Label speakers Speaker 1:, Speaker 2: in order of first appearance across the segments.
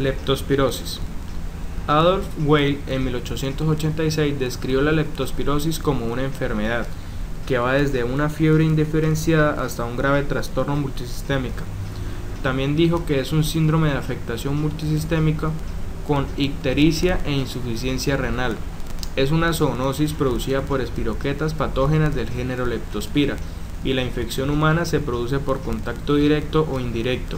Speaker 1: Leptospirosis. Adolf Weil en 1886 describió la leptospirosis como una enfermedad que va desde una fiebre indiferenciada hasta un grave trastorno multisistémico. También dijo que es un síndrome de afectación multisistémica con ictericia e insuficiencia renal. Es una zoonosis producida por espiroquetas patógenas del género Leptospira, y la infección humana se produce por contacto directo o indirecto.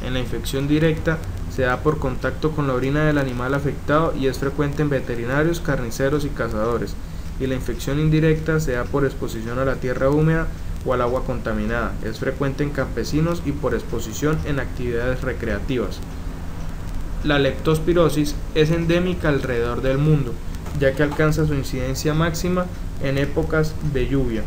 Speaker 1: En la infección directa se da por contacto con la orina del animal afectado y es frecuente en veterinarios, carniceros y cazadores, y la infección indirecta se da por exposición a la tierra húmeda o al agua contaminada. Es frecuente en campesinos y por exposición en actividades recreativas. La leptospirosis es endémica alrededor del mundo, ya que alcanza su incidencia máxima en épocas de lluvia.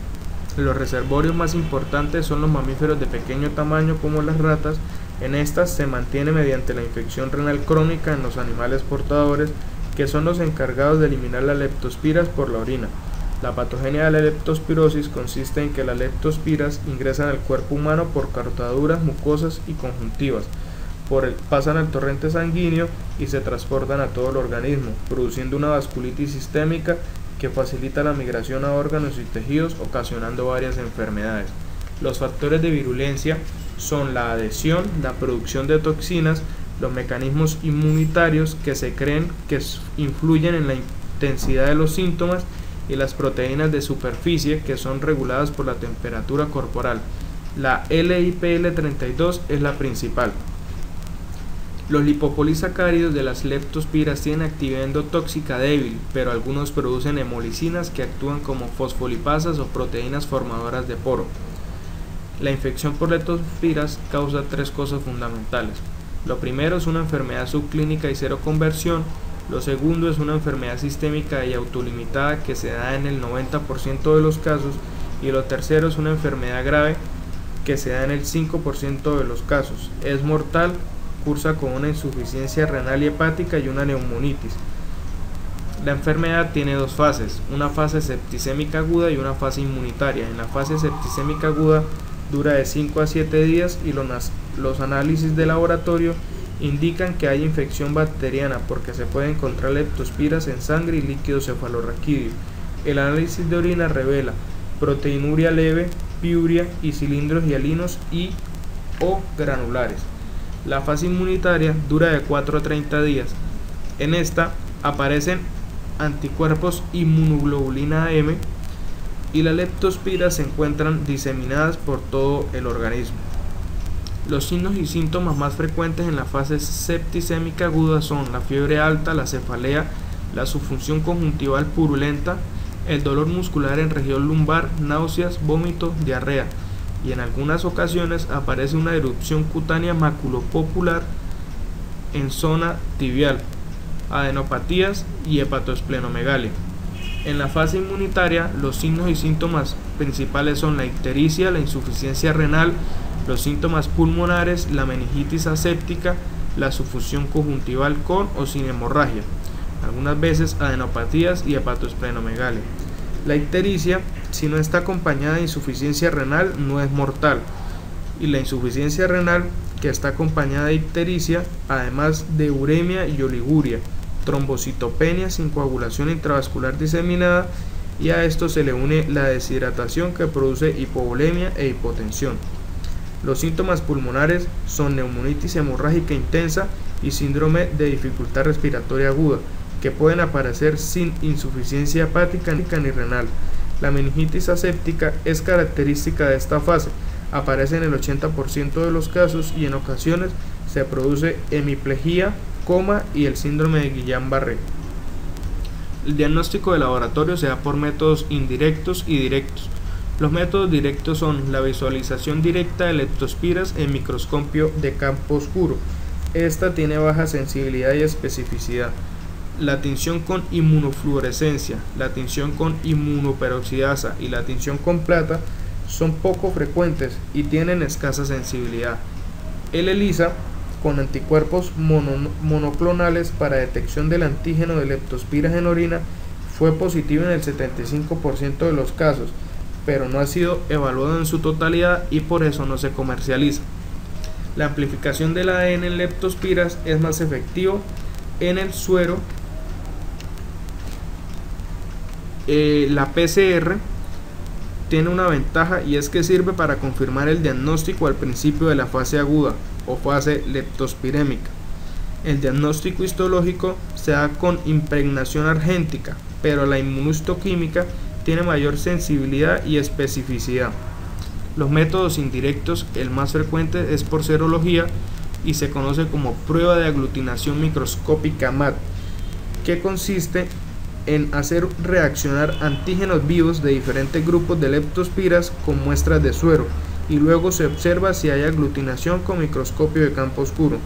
Speaker 1: Los reservorios más importantes son los mamíferos de pequeño tamaño como las ratas. En estas se mantiene mediante la infección renal crónica en los animales portadores, que son los encargados de eliminar las leptospiras por la orina. La patogenia de la leptospirosis consiste en que las leptospiras ingresan al cuerpo humano por cortaduras mucosas y conjuntivas, pasan al torrente sanguíneo y se transportan a todo el organismo, produciendo una vasculitis sistémica que facilita la migración a órganos y tejidos, ocasionando varias enfermedades. Los factores de virulencia son la adhesión, la producción de toxinas, los mecanismos inmunitarios que se creen que influyen en la intensidad de los síntomas, y las proteínas de superficie que son reguladas por la temperatura corporal. La LIPL32 es la principal. Los lipopolisacáridos de las leptospiras tienen actividad endotóxica débil, pero algunos producen hemolicinas que actúan como fosfolipasas o proteínas formadoras de poro. La infección por leptospiras causa tres cosas fundamentales. Lo primero es una enfermedad subclínica y seroconversión. Lo segundo es una enfermedad sistémica y autolimitada que se da en el 90% de los casos. Y lo tercero es una enfermedad grave que se da en el 5% de los casos. Es mortal, cursa con una insuficiencia renal y hepática y una neumonitis. La enfermedad tiene dos fases, una fase septicémica aguda y una fase inmunitaria. En la fase septicémica aguda dura de 5 a 7 días y los análisis de laboratorio indican que hay infección bacteriana porque se puede encontrar leptospiras en sangre y líquido cefalorraquídeo. El análisis de orina revela proteinuria leve, piuria y cilindros hialinos y o granulares. La fase inmunitaria dura de 4 a 30 días. En esta aparecen anticuerpos inmunoglobulina M y las leptospiras se encuentran diseminadas por todo el organismo. Los signos y síntomas más frecuentes en la fase septicémica aguda son la fiebre alta, la cefalea, la subfunción conjuntival purulenta, el dolor muscular en región lumbar, náuseas, vómitos, diarrea, y en algunas ocasiones aparece una erupción cutánea maculopopular en zona tibial, adenopatías y hepatoesplenomegalia. En la fase inmunitaria, los signos y síntomas principales son la ictericia, la insuficiencia renal, los síntomas pulmonares, la meningitis aséptica, la subfusión conjuntival con o sin hemorragia, algunas veces adenopatías y hepatoesplenomegalia. La ictericia, si no está acompañada de insuficiencia renal, no es mortal, y la insuficiencia renal que está acompañada de ictericia, además de uremia y oliguria, trombocitopenia sin coagulación intravascular diseminada, y a esto se le une la deshidratación que produce hipovolemia e hipotensión. Los síntomas pulmonares son neumonitis hemorrágica intensa y síndrome de dificultad respiratoria aguda, que pueden aparecer sin insuficiencia hepática ni renal. La meningitis aséptica es característica de esta fase, aparece en el 80% de los casos y en ocasiones se produce hemiplegia, coma y el síndrome de Guillain-Barré. El diagnóstico de laboratorio se da por métodos indirectos y directos. Los métodos directos son la visualización directa de leptospiras en microscopio de campo oscuro. Esta tiene baja sensibilidad y especificidad. La tinción con inmunofluorescencia, la tinción con inmunoperoxidasa y la tinción con plata son poco frecuentes y tienen escasa sensibilidad. El ELISA, con anticuerpos monoclonales para detección del antígeno de leptospiras en orina, fue positivo en el 75% de los casos, pero no ha sido evaluado en su totalidad y por eso no se comercializa. La amplificación del ADN en leptospiras es más efectivo en el suero. La PCR tiene una ventaja y es que sirve para confirmar el diagnóstico al principio de la fase aguda o fase leptospirémica. El diagnóstico histológico se da con impregnación argéntica, pero la inmunohistoquímica tiene mayor sensibilidad y especificidad. Los métodos indirectos, el más frecuente es por serología y se conoce como prueba de aglutinación microscópica MAT, que consiste en hacer reaccionar antígenos vivos de diferentes grupos de leptospiras con muestras de suero y luego se observa si hay aglutinación con microscopio de campo oscuro.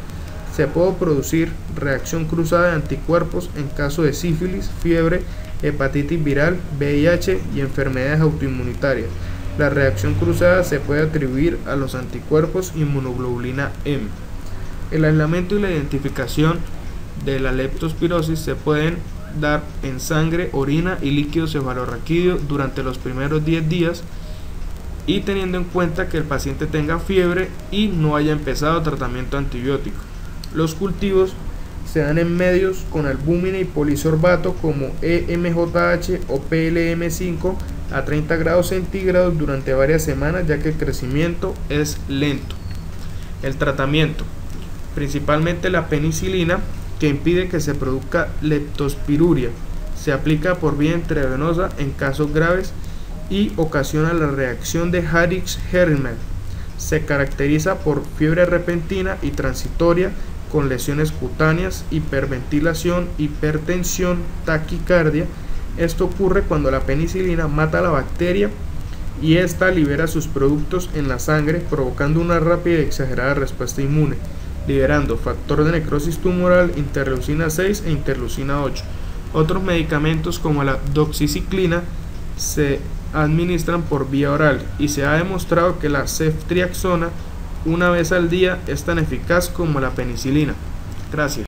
Speaker 1: Se puede producir reacción cruzada de anticuerpos en caso de sífilis, fiebre, hepatitis viral, VIH y enfermedades autoinmunitarias. La reacción cruzada se puede atribuir a los anticuerpos inmunoglobulina M. El aislamiento y la identificación de la leptospirosis se pueden dar en sangre, orina y líquido cefalorraquídeo durante los primeros 10 días y teniendo en cuenta que el paciente tenga fiebre y no haya empezado tratamiento antibiótico. Los cultivos se dan en medios con albúmina y polisorbato como EMJH o PLM5 a 30 grados centígrados durante varias semanas, ya que el crecimiento es lento. El tratamiento: principalmente la penicilina, que impide que se produzca leptospiruria. Se aplica por vía intravenosa en casos graves y ocasiona la reacción de Harrich-Herrmann. Se caracteriza por fiebre repentina y transitoria con lesiones cutáneas, hiperventilación, hipertensión, taquicardia. Esto ocurre cuando la penicilina mata a la bacteria y ésta libera sus productos en la sangre, provocando una rápida y exagerada respuesta inmune, liberando factor de necrosis tumoral, interleucina 6 e interleucina 8. Otros medicamentos como la doxiciclina se administran por vía oral y se ha demostrado que la ceftriaxona una vez al día es tan eficaz como la penicilina. Gracias.